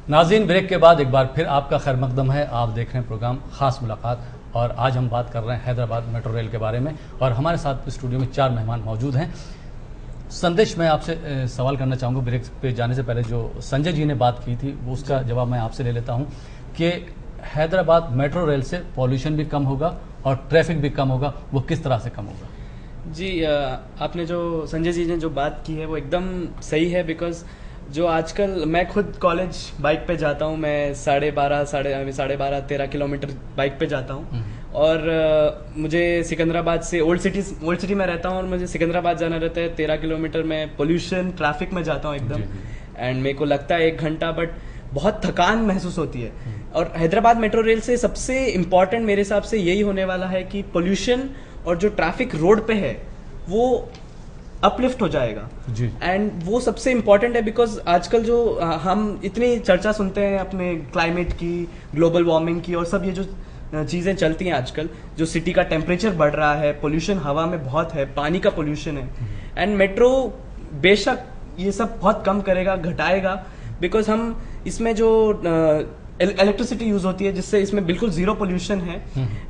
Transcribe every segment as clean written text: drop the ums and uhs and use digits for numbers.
नाज़रीन, ब्रेक के बाद एक बार फिर आपका खैर मकदम है। आप देख रहे हैं प्रोग्राम खास मुलाकात और आज हम बात कर रहे हैं हैदराबाद मेट्रो रेल के बारे में और हमारे साथ स्टूडियो में 4 मेहमान मौजूद हैं। संदेश, मैं आपसे सवाल करना चाहूँगा ब्रेक पे जाने से पहले। जो संजय जी ने बात की थी वो उसका जवाब मैं आपसे ले लेता हूँ कि हैदराबाद मेट्रो रेल से पॉल्यूशन भी कम होगा और ट्रैफिक भी कम होगा, वो किस तरह से कम होगा? जी, आपने जो संजय जी ने जो बात की है वो एकदम सही है। बिकॉज जो आजकल मैं खुद कॉलेज बाइक पे जाता हूँ, मैं 12.5 किलोमीटर बाइक पे जाता हूँ और मुझे सिकंदराबाद से ओल्ड सिटी में रहता हूँ और मुझे सिकंदराबाद जाना रहता है 13 किलोमीटर में पोल्यूशन ट्रैफिक में जाता हूँ एकदम। एंड मेरे को लगता है 1 घंटा, बट बहुत थकान महसूस होती है। और हैदराबाद मेट्रो रेल से सबसे इम्पॉर्टेंट मेरे हिसाब से यही होने वाला है कि पोल्यूशन और जो ट्रैफिक रोड पे है वो अपलिफ्ट हो जाएगा जी। एंड वो सबसे इम्पोर्टेंट है बिकॉज आजकल जो हम इतनी चर्चा सुनते हैं अपने क्लाइमेट की, ग्लोबल वार्मिंग की और सब ये जो चीज़ें चलती हैं आजकल, जो सिटी का टेम्परेचर बढ़ रहा है, पोल्यूशन हवा में बहुत है, पानी का पोल्यूशन है। एंड मेट्रो बेशक ये सब बहुत कम करेगा, घटाएगा, बिकॉज हम इसमें जो इलेक्ट्रिसिटी यूज होती है जिससे इसमें बिल्कुल जीरो पोल्यूशन है।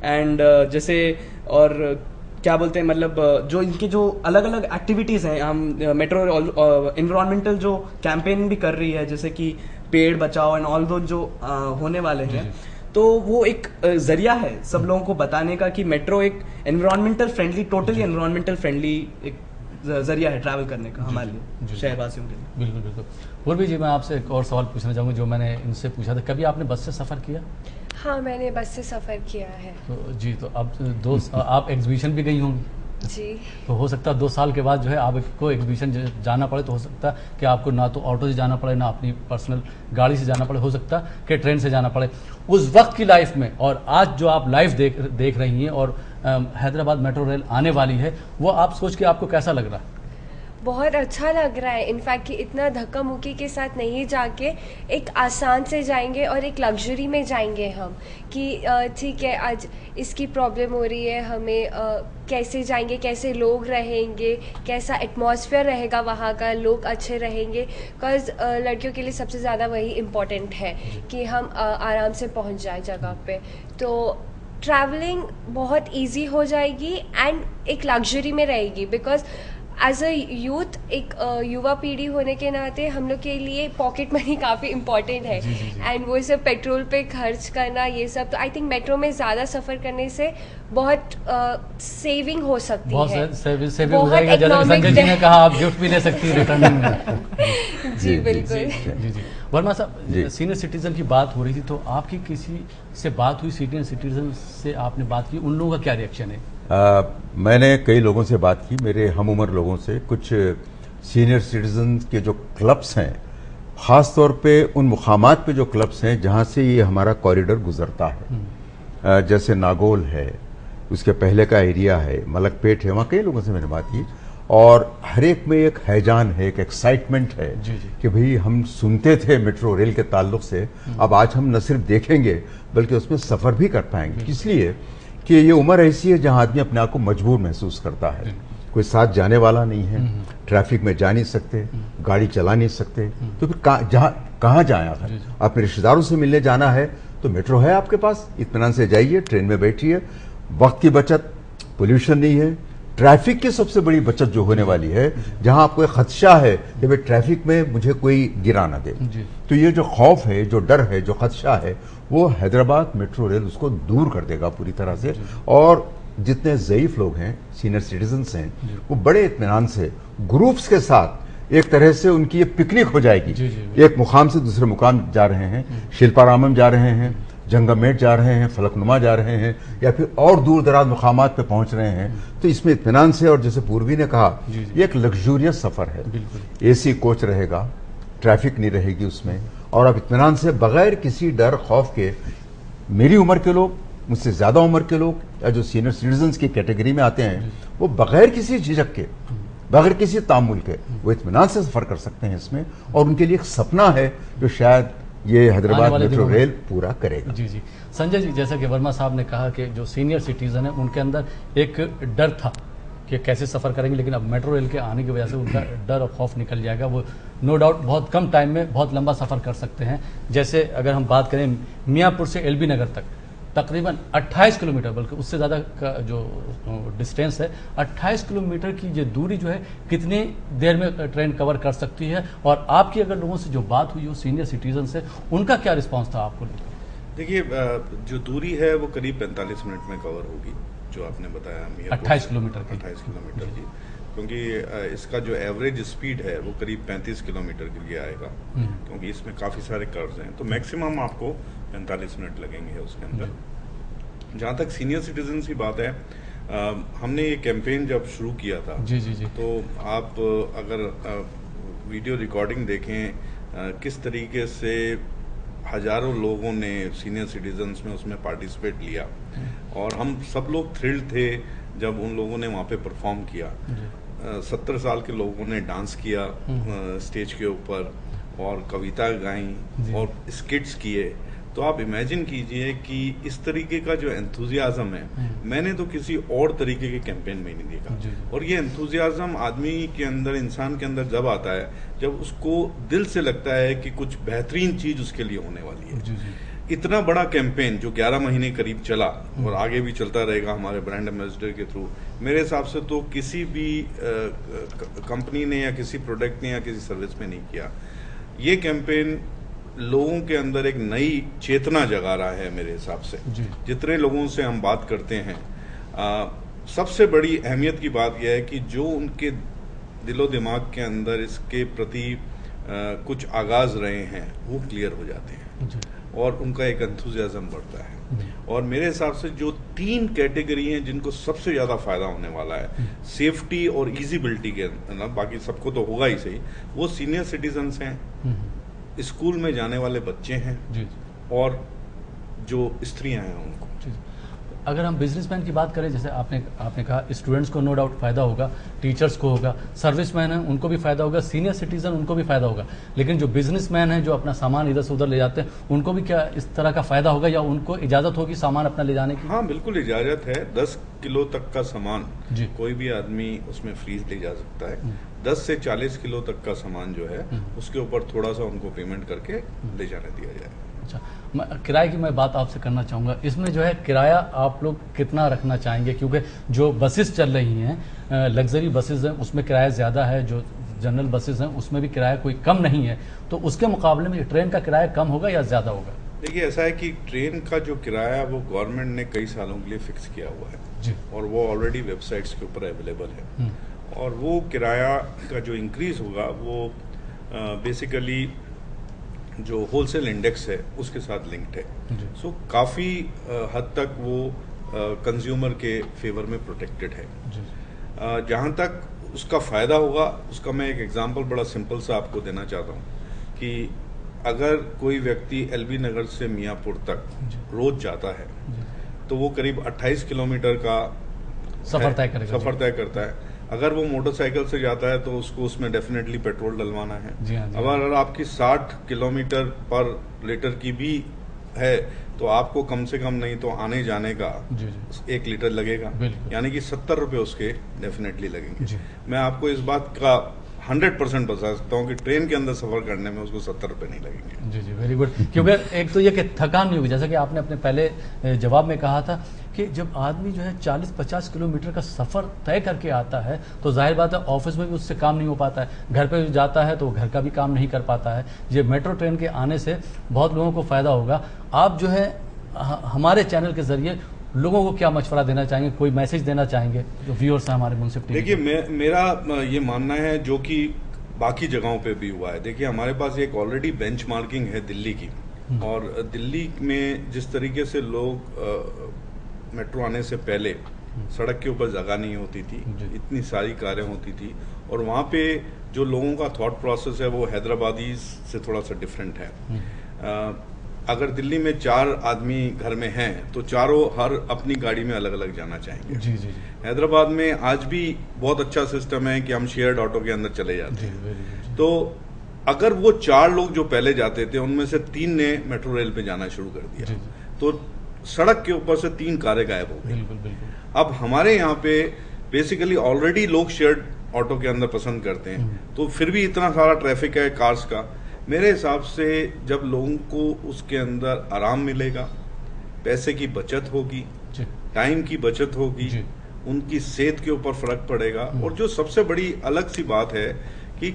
एंड जैसे और क्या बोलते हैं, मतलब जो इनके जो अलग अलग एक्टिविटीज हैं, हम मेट्रो एनवायरमेंटल जो कैंपेन भी कर रही है, जैसे कि पेड़ बचाओ एंड ऑल दो जो होने वाले हैं, तो वो एक जरिया है सब लोगों को बताने का कि मेट्रो एक environmental friendly, totally environmental friendly एक जरिया है ट्रैवल करने का हमारे लिए, शहरवासियों के लिए। बिल्कुल बिल्कुल। और भी जी, मैं आपसे एक और सवाल पूछना चाहूँगा जो मैंने इनसे पूछा था। कभी आपने बस से सफ़र किया? हाँ, मैंने बस से सफ़र किया है। तो जी, तो अब आप एग्जीबिशन भी गई होंगी जी। तो हो सकता है 2 साल के बाद जो है आपको एग्जीबिशन जाना पड़े, तो हो सकता है कि आपको ना तो ऑटो से जाना पड़े, ना अपनी पर्सनल गाड़ी से जाना पड़े, हो सकता है कि ट्रेन से जाना पड़े। उस वक्त की लाइफ में और आज जो आप लाइफ देख रही हैं और हैदराबाद मेट्रो रेल आने वाली है, वो आप सोच के आपको कैसा लग रहा है? बहुत अच्छा लग रहा है। इनफैक्ट कि इतना धक्का मुक्की के साथ नहीं जाके एक आसान से जाएंगे और एक लग्जरी में जाएंगे हम, कि ठीक है आज इसकी प्रॉब्लम हो रही है, हमें कैसे जाएंगे, कैसे लोग रहेंगे, कैसा एटमॉस्फेयर रहेगा वहाँ का, लोग अच्छे रहेंगे। बिकॉज लड़कियों के लिए सबसे ज़्यादा वही इम्पोर्टेंट है कि हम आराम से पहुँच जाए जगह पे। तो ट्रैवलिंग बहुत ईजी हो जाएगी एंड एक लग्जरी में रहेगी। बिकॉज एज अ यूथ, एक युवा पीढ़ी होने के नाते हम लोग के लिए पॉकेट मनी काफ़ी इम्पॉर्टेंट है। एंड वो सब पेट्रोल पे खर्च करना, ये सब, तो आई थिंक मेट्रो में ज़्यादा सफ़र करने से बहुत सेविंग हो सकती है। सेविंग हो जाएगा। जैसे संजय जी ने कहा, आप गिफ्ट भी ले सकती है रिटर्निंग में। जी बिल्कुल। जी। वर्मा साहब, सीनियर सिटीजन की बात हो रही थी, तो आपकी किसी से बात हुई सीनियर सिटीजन से, आपने बात की, उन लोगों का क्या रिएक्शन है? मैंने कई लोगों से बात की, मेरे हम उम्र लोगों से। कुछ सीनियर सिटीजन के जो क्लब्स हैं, ख़ास तौर पे उन मुकामात पे जो क्लब्स हैं जहाँ से ये हमारा कॉरिडोर गुजरता है, जैसे नागोल है, उसके पहले का एरिया है, मलकपेट है, वहाँ कई लोगों से मैंने बात की और हर एक में एक हैजान है, एक एक्साइटमेंट है कि भाई हम सुनते थे मेट्रो रेल के ताल्लुक से, अब आज हम न सिर्फ देखेंगे बल्कि उसमें सफ़र भी कर पाएंगे। इसलिए कि ये उम्र ऐसी है जहां आदमी अपने आप को मजबूर महसूस करता है, कोई साथ जाने वाला नहीं है, ट्रैफिक में जा नहीं सकते, गाड़ी चला नहीं सकते, तो फिर कहाँ जाए आखिर? अपने रिश्तेदारों से मिलने जाना है तो मेट्रो है आपके पास, इत्मीनान से जाइए, ट्रेन में बैठिए, वक्त की बचत, पोल्यूशन नहीं है, ट्रैफिक की सबसे बड़ी बचत जो होने वाली है, जहां आपको एक खदशा है कि भाई ट्रैफिक में मुझे कोई गिरा ना दे, तो ये जो खौफ है, जो डर है, जो खदशा है, वो हैदराबाद मेट्रो रेल उसको दूर कर देगा पूरी तरह से। और जितने ज़ईफ लोग हैं, सीनियर सिटीजन्स हैं, वो बड़े इत्मीनान से ग्रुप्स के साथ एक तरह से उनकी ये पिकनिक हो जाएगी। एक मुकाम से दूसरे मुकाम जा रहे हैं, शिल्पारामम जा रहे हैं, जंगमेट जा रहे हैं, फलकनुमा जा रहे हैं, या फिर और दूर दराज मुकामात पे पहुंच रहे हैं, तो इसमें इत्मीनान से, और जैसे पूर्वी ने कहा, ये एक लग्जूरियस सफ़र है। AC कोच रहेगा, ट्रैफिक नहीं रहेगी उसमें, और आप इत्मीनान से बगैर किसी डर खौफ के, मेरी उम्र के लोग, मुझसे ज़्यादा उम्र के लोग, या जो सीनियर सिटीजन्स की कैटेगरी में आते हैं, वो बगैर किसी झिझक के, बगैर किसी तामुल के, वो इत्मीनान से सफ़र कर सकते हैं इसमें। और उनके लिए एक सपना है जो शायद ये हैदराबाद मेट्रो रेल पूरा करेगा। जी। संजय जी, जैसा कि वर्मा साहब ने कहा कि जो सीनियर सिटीजन है उनके अंदर एक डर था कि कैसे सफ़र करेंगे, लेकिन अब मेट्रो रेल के आने की वजह से उनका डर और खौफ निकल जाएगा। वो नो डाउट बहुत कम टाइम में बहुत लंबा सफ़र कर सकते हैं। जैसे अगर हम बात करें मियाँपुर से एलबी नगर तक तकरीबन 28 किलोमीटर, बल्कि उससे ज़्यादा का जो डिस्टेंस है, 28 किलोमीटर की ये दूरी जो है कितनी देर में ट्रेन कवर कर सकती है? और आपकी अगर लोगों से जो बात हुई हो, सीनियर सिटीजन से, उनका क्या रिस्पांस था आपको? देखिए, जो दूरी है वो करीब 45 मिनट में कवर होगी, जो आपने बताया 28 किलोमीटर की। 28 किलोमीटर की, क्योंकि इसका जो एवरेज स्पीड है वो करीब 35 किलोमीटर के लिए आएगा, क्योंकि इसमें काफ़ी सारे कर्व्स हैं, तो मैक्सिमम आपको 45 मिनट लगेंगे उसके अंदर। जहाँ तक सीनियर सिटीजन की बात है, हमने ये कैंपेन जब शुरू किया था जी जी जी, तो आप अगर वीडियो रिकॉर्डिंग देखें किस तरीके से हजारों लोगों ने सीनियर सिटीजन्स में उसमें पार्टिसिपेट लिया, और हम सब लोग थ्रिल्ड थे जब उन लोगों ने वहाँ पे परफॉर्म किया। 70 साल के लोगों ने डांस किया स्टेज के ऊपर, और कविता गाई और स्किट्स किए। तो आप इमेजिन कीजिए कि इस तरीके का जो एंथुजियाज्म है, मैंने तो किसी और तरीके के कैंपेन में नहीं देखा। और ये एंथुजियाज्म आदमी के अंदर, इंसान के अंदर जब आता है जब उसको दिल से लगता है कि कुछ बेहतरीन चीज उसके लिए होने वाली है। इतना बड़ा कैंपेन जो 11 महीने करीब चला और आगे भी चलता रहेगा हमारे ब्रांड एम्बेसडर के थ्रू, मेरे हिसाब से तो किसी भी कंपनी ने या किसी प्रोडक्ट ने या किसी सर्विस में नहीं किया। ये कैंपेन लोगों के अंदर एक नई चेतना जगा रहा है मेरे हिसाब से। जितने लोगों से हम बात करते हैं, सबसे बड़ी अहमियत की बात यह है कि जो उनके दिलो दिमाग के अंदर इसके प्रति कुछ आगाज रहे हैं वो क्लियर हो जाते हैं और उनका एक एंथुजियाज्म बढ़ता है। और मेरे हिसाब से जो 3 कैटेगरी हैं जिनको सबसे ज्यादा फायदा होने वाला है सेफ्टी और इजीबिलिटी के अंदर, बाकी सबको तो होगा ही सही, वो सीनियर सिटीजन्स हैं, स्कूल में जाने वाले बच्चे हैं और जो स्त्रियां हैं उनको। अगर हम बिजनेसमैन की बात करें, जैसे आपने कहा स्टूडेंट्स को नो डाउट फ़ायदा होगा, टीचर्स को होगा, सर्विसमैन हैं उनको भी फ़ायदा होगा, सीनियर सिटीज़न उनको भी फ़ायदा होगा, लेकिन जो बिजनेसमैन हैं जो अपना सामान इधर से उधर ले जाते हैं उनको भी क्या इस तरह का फ़ायदा होगा या उनको इजाज़त होगी सामान अपना ले जाने की? हाँ, बिल्कुल इजाज़त है। 10 किलो तक का सामान कोई भी आदमी उसमें फ्री ले जा सकता है। 10 से 40 किलो तक का सामान जो है उसके ऊपर थोड़ा सा उनको पेमेंट करके ले जाने दिया जाए। अच्छा, किराए की मैं बात आपसे करना चाहूँगा। इसमें जो है किराया आप लोग कितना रखना चाहेंगे? क्योंकि जो बसेस चल रही हैं, लग्जरी बसेस हैं, उसमें किराया ज़्यादा है, जो जनरल बसेस हैं उसमें भी किराया कोई कम नहीं है, तो उसके मुकाबले में ट्रेन का किराया कम होगा या ज़्यादा होगा? देखिए, ऐसा है कि ट्रेन का जो किराया वो गवर्नमेंट ने कई सालों के लिए फिक्स किया हुआ है जी, और वो ऑलरेडी वेबसाइट्स के ऊपर अवेलेबल है। और वो किराया का जो इंक्रीज होगा वो बेसिकली जो होलसेल इंडेक्स है उसके साथ लिंक्ड है। सो काफ़ी हद तक वो कंज्यूमर के फेवर में प्रोटेक्टेड है। जहाँ तक उसका फ़ायदा होगा उसका मैं एक एग्जांपल बड़ा सिंपल सा आपको देना चाहता हूँ कि अगर कोई व्यक्ति एलबी नगर से मियाँपुर तक रोज जाता है तो वो करीब 28 किलोमीटर का सफ़र तय करता है। अगर वो मोटरसाइकिल से जाता है तो उसको उसमें डेफिनेटली पेट्रोल डलवाना है। अगर आपकी 60 किलोमीटर पर लीटर की भी है तो आपको कम से कम नहीं तो आने जाने का 1 लीटर लगेगा, यानी कि 70 रुपये उसके डेफिनेटली लगेंगे। मैं आपको इस बात का 100% बता सकता हूँ कि ट्रेन के अंदर सफर करने में उसको 70 रुपये नहीं लगेंगे। जी, वेरी गुड। क्योंकि एक तो ये कि थकान नहीं होगी, जैसा कि आपने अपने पहले जवाब में कहा था कि जब आदमी जो है 40-50 किलोमीटर का सफ़र तय करके आता है तो जाहिर बात है ऑफिस में भी उससे काम नहीं हो पाता है, घर पे जाता है तो घर का भी काम नहीं कर पाता है। ये मेट्रो ट्रेन के आने से बहुत लोगों को फ़ायदा होगा। आप जो है हमारे चैनल के ज़रिए लोगों को क्या मशवरा देना चाहेंगे, कोई मैसेज देना चाहेंगे जो व्यूअर्स हैं हमारे मुंसिफ टीवी? देखिए, मेरा ये मानना है जो कि बाकी जगहों पे भी हुआ है। देखिए, हमारे पास एक ऑलरेडी बेंचमार्किंग है दिल्ली की, और दिल्ली में जिस तरीके से लोग मेट्रो आने से पहले सड़क के ऊपर जगह नहीं होती थी, इतनी सारी कारें होती थी, और वहाँ पे जो लोगों का थॉट प्रोसेस है वो हैदराबादी से थोड़ा सा डिफरेंट है। अगर दिल्ली में 4 आदमी घर में हैं तो चारों हर अपनी गाड़ी में अलग अलग जाना चाहेंगे। जी। हैदराबाद में आज भी बहुत अच्छा सिस्टम है कि हम शेयर्ड ऑटो के अंदर चले जाते हैं। तो अगर वो 4 लोग जो पहले जाते थे उनमें से 3 ने मेट्रो रेल पे जाना शुरू कर दिया तो सड़क के ऊपर से 3 कारें गायब हो गई। बिल्कुल। अब हमारे यहाँ पे बेसिकली ऑलरेडी लोग शेयर्ड ऑटो के अंदर पसंद करते हैं, तो फिर भी इतना सारा ट्रैफिक है कार्स का। मेरे हिसाब से जब लोगों को उसके अंदर आराम मिलेगा, पैसे की बचत होगी, टाइम की बचत होगी, उनकी सेहत के ऊपर फर्क पड़ेगा। और जो सबसे बड़ी अलग सी बात है कि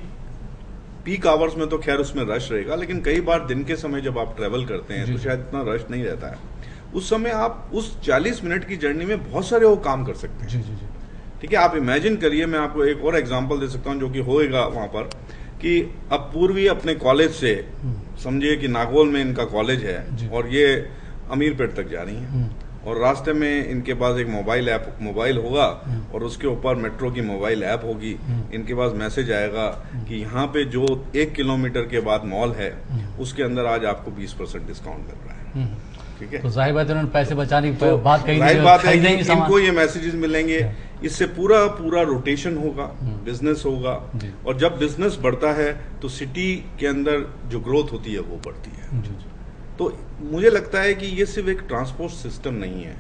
पीक आवर्स में तो खैर उसमें रश रहेगा, लेकिन कई बार दिन के समय जब आप ट्रेवल करते हैं तो शायद इतना रश नहीं रहता है। उस समय आप उस 40 मिनट की जर्नी में बहुत सारे वो काम कर सकते हैं। ठीक है, आप इमेजिन करिए, मैं आपको एक और एग्जांपल दे सकता हूं जो कि होएगा वहां पर, कि अब पूर्वी अपने कॉलेज से, समझिए कि नागौल में इनका कॉलेज है और ये अमीरपेट तक जा रही हैं, और रास्ते में इनके पास एक मोबाइल होगा और उसके ऊपर मेट्रो की मोबाइल ऐप होगी। इनके पास मैसेज आएगा कि यहाँ पे जो 1 किलोमीटर के बाद मॉल है उसके अंदर आज आपको 20% डिस्काउंट मिल रहा है। ठीक है, तो जाहिर बात है उन्होंने पैसे बचाने की बात कही, जाहिर बात है कि इनको ये मैसेजेस मिलेंगे, इससे पूरा रोटेशन होगा, बिजनेस होगा, और जब बिजनेस बढ़ता है तो सिटी के अंदर जो ग्रोथ होती है वो बढ़ती है। तो मुझे लगता है कि ये सिर्फ एक ट्रांसपोर्ट सिस्टम नहीं है,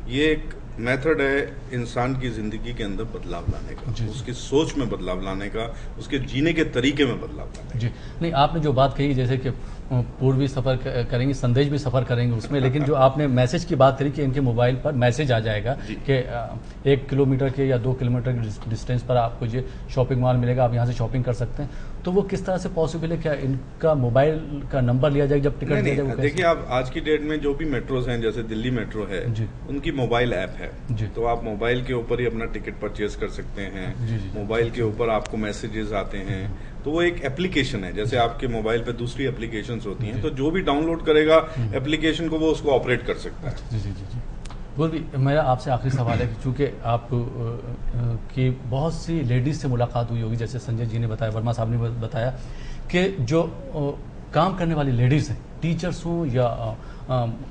ये एक मेथड है इंसान की जिंदगी के अंदर बदलाव लाने का, उसकी सोच में बदलाव लाने का, उसके जीने के तरीके में बदलाव लाने का। जी नहीं, आपने जो बात कही जैसे कि पूर्वी सफर करेंगे, संदेश भी सफर करेंगे उसमें, लेकिन जो आपने मैसेज की बात करी कि इनके मोबाइल पर मैसेज आ जाएगा कि 1 किलोमीटर के या 2 किलोमीटर के डिस्टेंस पर आपको ये शॉपिंग मॉल मिलेगा, आप यहाँ से शॉपिंग कर सकते हैं, तो वो किस तरह से पॉसिबल है? क्या इनका मोबाइल का नंबर लिया जाएगा जब टिकट दिया जाएगा? देखिए, आप आज की डेट में जो भी मेट्रोज हैं, जैसे दिल्ली मेट्रो है, उनकी मोबाइल ऐप है, तो आप मोबाइल के ऊपर ही अपना टिकट परचेज कर सकते हैं। मोबाइल के ऊपर आपको मैसेजेस आते हैं, तो वो एक एप्लीकेशन है, जैसे आपके मोबाइल पे दूसरी एप्लीकेशंस होती हैं, तो जो भी डाउनलोड करेगा एप्लीकेशन को वो उसको ऑपरेट कर सकता है। जी। गुरवी, मेरा आपसे आखिरी सवाल है कि चूंकि आप की बहुत सी लेडीज से मुलाकात हुई होगी, जैसे संजय जी ने बताया, वर्मा साहब ने बताया कि जो काम करने वाली लेडीज हैं, टीचर्स हों या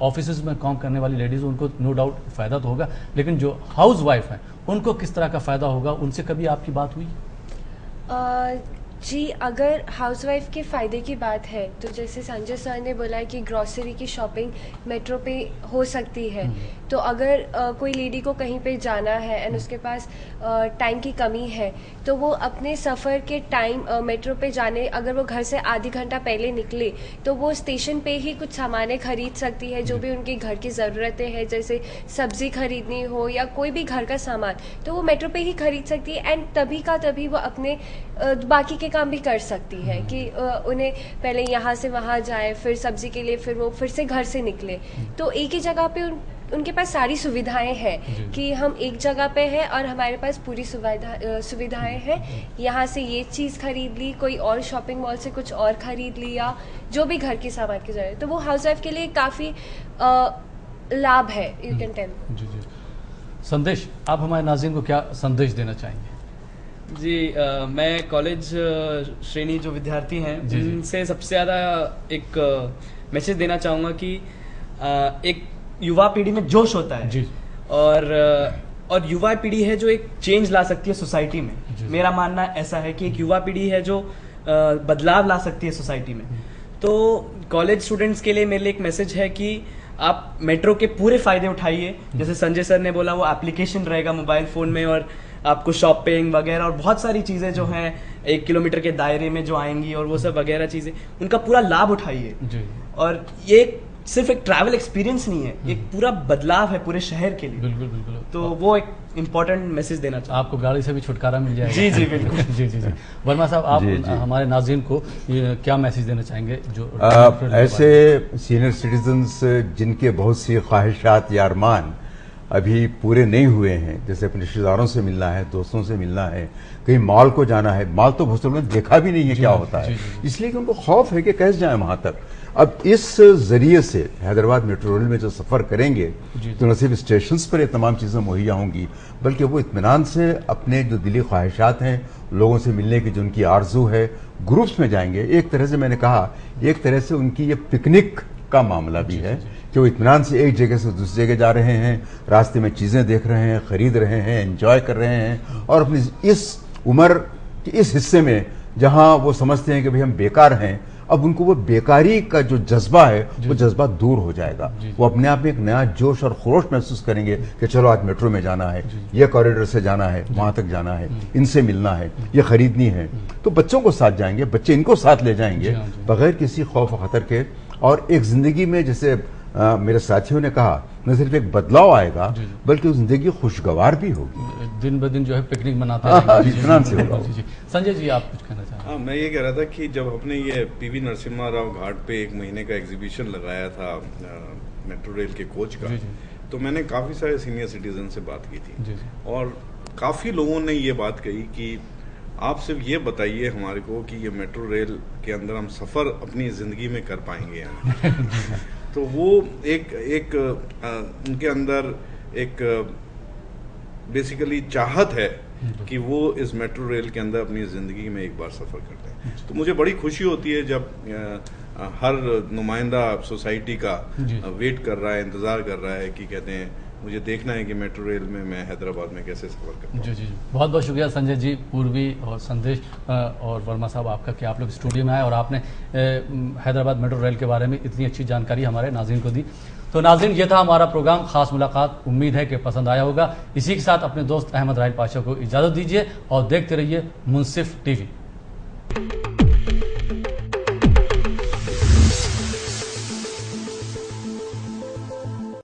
ऑफिस में काम करने वाली लेडीज, उनको नो डाउट फ़ायदा तो होगा, लेकिन जो हाउस वाइफ हैं उनको किस तरह का फ़ायदा होगा? उनसे कभी आपकी बात हुई? जी, अगर हाउसवाइफ के फ़ायदे की बात है तो जैसे संजय सर ने बोला है कि ग्रॉसरी की शॉपिंग मेट्रो पे हो सकती है, तो अगर कोई लेडी को कहीं पे जाना है एंड उसके पास टाइम की कमी है, तो वो अपने सफ़र के टाइम मेट्रो पे जाने, अगर वो घर से आधी घंटा पहले निकले तो वो स्टेशन पे ही कुछ सामानें खरीद सकती है, जो भी उनकी घर की ज़रूरतें हैं, जैसे सब्ज़ी खरीदनी हो या कोई भी घर का सामान, तो वो मेट्रो पे ही खरीद सकती है एंड तभी का तभी वो अपने बाकी के काम भी कर सकती है कि उन्हें पहले यहाँ से वहाँ जाए, फिर सब्जी के लिए फिर वो फिर से घर से निकले, तो एक ही जगह पे उनके पास सारी सुविधाएं हैं कि हम एक जगह पे हैं और हमारे पास पूरी सुविधाएं हैं। यहाँ से ये चीज़ खरीद ली, कोई और शॉपिंग मॉल से कुछ और खरीद लिया, जो भी घर के सामान की जरूरत है, तो वो हाउसवाइफ के लिए काफ़ी लाभ है, यू कैन टेल। जी। संदेश, आप हमारे नाज़रीन को क्या संदेश देना चाहेंगे? जी, मैं कॉलेज श्रेणी जो विद्यार्थी हैं उनसे सबसे ज़्यादा एक मैसेज देना चाहूँगा कि एक युवा पीढ़ी में जोश होता है जी। और युवा पीढ़ी है जो एक चेंज ला सकती है सोसाइटी में। मेरा मानना ऐसा है कि एक युवा पीढ़ी है जो बदलाव ला सकती है सोसाइटी में। तो कॉलेज स्टूडेंट्स के लिए मेरे लिए एक मैसेज है कि आप मेट्रो के पूरे फायदे उठाइए। जैसे संजय सर ने बोला, वो एप्लीकेशन रहेगा मोबाइल फ़ोन में और आपको शॉपिंग वगैरह और बहुत सारी चीज़ें जो हैं 1 किलोमीटर के दायरे में जो आएंगी और वो सब वगैरह चीज़ें, उनका पूरा लाभ उठाइए। और ये सिर्फ एक ट्रैवल एक्सपीरियंस नहीं है, एक पूरा बदलाव है पूरे शहर के लिए। बिल्कुल। तो वो एक इम्पोर्टेंट मैसेज देना चाहिए। आपको गाड़ी से भी छुटकारा मिल जाएगा। जी बिल्कुल। जी। वर्मा साहब, आप हमारे नाज़रीन को क्या मैसेज देना चाहेंगे? जो ऐसे सीनियर सिटीजन्स जिनके बहुत सी ख्वाहिशात या अरमान अभी पूरे नहीं हुए हैं, जैसे अपने रिश्तेदारों से मिलना है, दोस्तों से मिलना है, कहीं मॉल को जाना है, मॉल तो बहुत लोगों ने देखा भी नहीं है क्या होता है, इसलिए कि उनको खौफ है कि कैसे जाए वहां तक। अब इस जरिए से हैदराबाद मेट्रो रेल में जो सफ़र करेंगे तो न सिर्फ स्टेशन पर ये तमाम चीज़ें मुहैया होंगी, बल्कि वो इत्मीनान से अपने जो दिली ख्वाहिशात हैं, लोगों से मिलने की जो उनकी आरजू है, ग्रुप्स में जाएंगे। एक तरह से मैंने कहा, एक तरह से उनकी ये पिकनिक का मामला भी है कि वो इत्मीनान से एक जगह से दूसरी जगह जा रहे हैं, रास्ते में चीज़ें देख रहे हैं, खरीद रहे हैं, एंजॉय कर रहे हैं, और अपनी इस उम्र के इस हिस्से में जहां वो समझते हैं कि भाई हम बेकार हैं, अब उनको वो बेकारी का जो जज्बा है वो जज्बा दूर हो जाएगा। वो अपने आप में एक नया जोश और खरोश महसूस करेंगे कि चलो आज मेट्रो में जाना है, ये कॉरिडोर से जाना है, वहां तक जाना है, इनसे मिलना है, ये खरीदनी है। तो बच्चों को साथ जाएंगे, बच्चे इनको साथ ले जाएंगे बगैर किसी खौफ खतर के। और एक जिंदगी में जैसे मेरे साथियों ने कहा, न सिर्फ एक बदलाव आएगा बल्कि उस जिंदगी खुशगवार भी होगी। दिन ब दिन जो है पिकनिक मनाते इत्मीनान से होगा। संजय जी आप कुछ कहना चाहें? हाँ, मैं ये कह रहा था कि जब हमने ये पीवी नरसिम्हा राव घाट पे 1 महीने का एग्जीबिशन लगाया था मेट्रो रेल के कोच का, तो मैंने काफ़ी सारे सीनियर सिटीजन से बात की थी और काफ़ी लोगों ने ये बात कही कि आप सिर्फ ये बताइए हमारे को कि ये मेट्रो रेल के अंदर हम सफ़र अपनी ज़िंदगी में कर पाएंगे या नहीं। तो वो एक उनके अंदर एक बेसिकली चाहत है कि वो इस मेट्रो रेल के अंदर अपनी ज़िंदगी में एक बार सफ़र करते हैं। तो मुझे बड़ी खुशी होती है जब हर नुमाइंदा सोसाइटी का वेट कर रहा है, इंतज़ार कर रहा है कि कहते हैं मुझे देखना है कि मेट्रो रेल में मैं हैदराबाद में कैसे सफ़र करूँ। जी। बहुत बहुत शुक्रिया संजय जी, पूर्वी और संदेश और वर्मा साहब आपका कि आप लोग स्टूडियो में आए और आपने हैदराबाद मेट्रो रेल के बारे में इतनी अच्छी जानकारी हमारे नाज़रीन को दी। तो नाज़रीन, ये था हमारा प्रोग्राम खास मुलाकात। उम्मीद है कि पसंद आया होगा। इसी के साथ अपने दोस्त अहमद राहिल पाशा को इजाज़त दीजिए और देखते रहिए मुंसिफ टीवी।